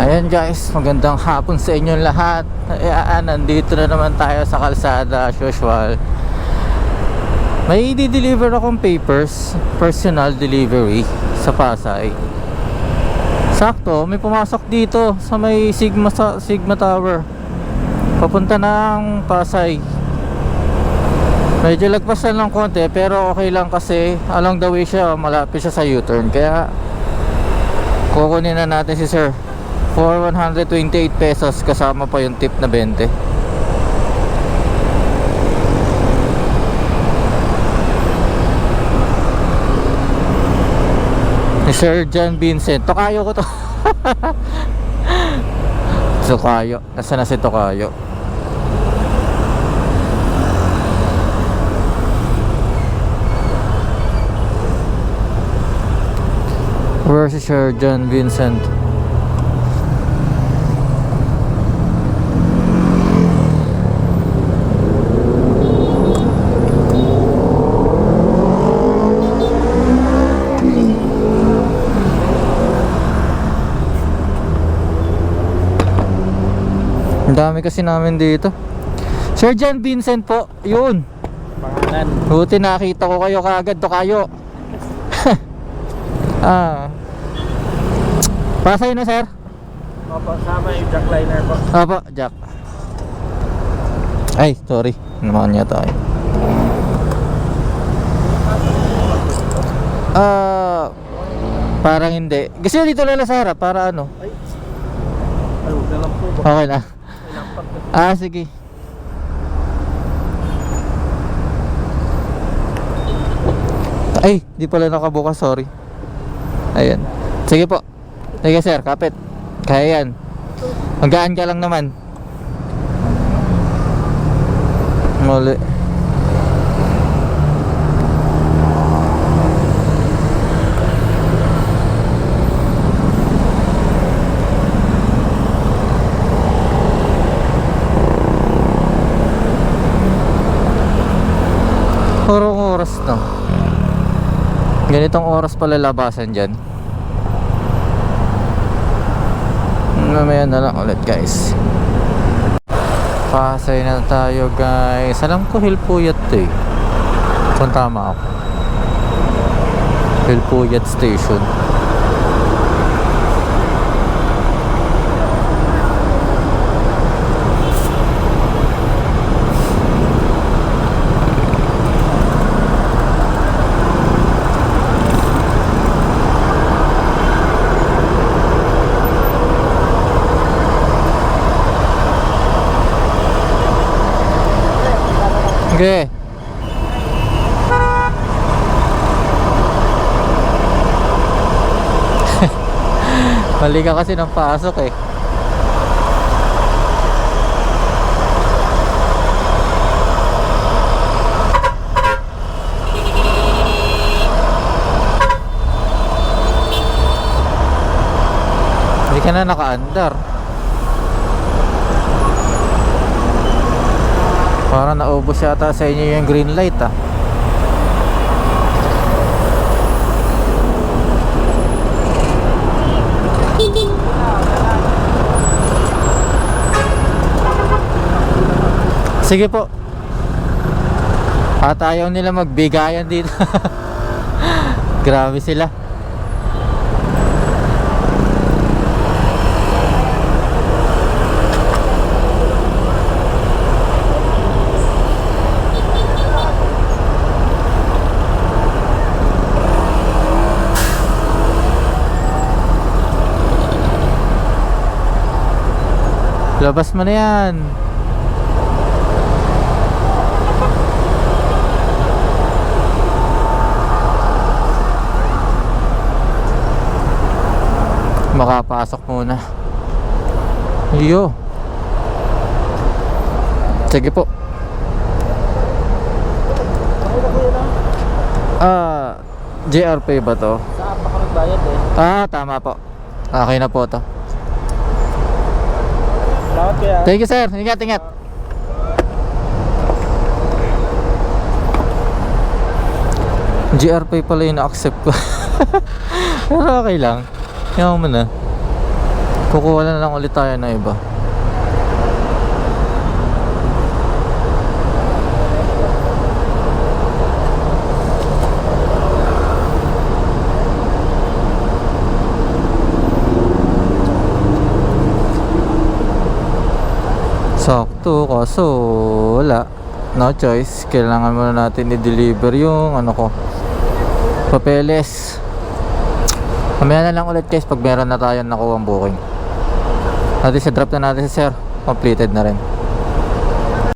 Ayan guys, magandang hapon sa inyong lahat. Ayan, nandito na naman tayo sa kalsada as usual. May i-deliver akong papers, personal delivery sa Pasay. Sakto, may pumasok dito sa may Sigma Tower papunta ng Pasay. Medyo lagpasan ng konti pero okay lang kasi along the way siya, malapit siya sa U-turn. Kaya kukunin na natin si sir for 128 pesos kasama pa yung tip na 20. Ni Sir John Vincent. Tokayo ko to. Tokayo. Nasaan na si Tokayo? Where's si Sir John Vincent? Ang dami kasi namin dito. Sir John Vincent po, yun. Pangalan. Buti nakita ko kayo kaagad, Tokayo. Pasay na sir? Opo, sama yung jackliner po. Opo, Jack. Ay, sorry. Naman niya tayo. Parang hindi. Kasi dito lang sa harap, para ano? Ay, huwag na lang po ba? Okay na. Sige. Ay, di pala nakabukas, sorry. Ayan. Sige po. Sige sir, kapit. Kaya yan. Magaan ka lang naman. Muli. Orong oras na. Ganitong oras pala labasan dyan. Mamaya na lang ulit guys. Pasay na tayo guys. Alam ko Hilpuyat eh, kung tama ako. Hilpuyat Station. Okay. Mali ka kasi ng pasok eh. Hindi ka na naka-andar. Parang naubos yata sa inyo yung green light ah. Sige po. At ayaw nila magbigayan dito. Grabe sila. Labas mo na yan. Makapasok muna. Iyo. Sige po. JR Pay ba to? Saan pa ka nagbayad eh? Tama po. Okay na po to. Salamat kaya. Thank you sir. Ingat, ingat. JR Pay pala yung na-accept ko. Pero okay lang. Yaman mo na. Kukuha na lang ulit tayo na iba. Sakto, kaso wala, no choice, kailangan muna natin i-deliver yung ano ko, papeles. Mamaya na lang ulit guys pag meron na tayong nakuha ang booking. At sa drop na natin si sir, completed na rin.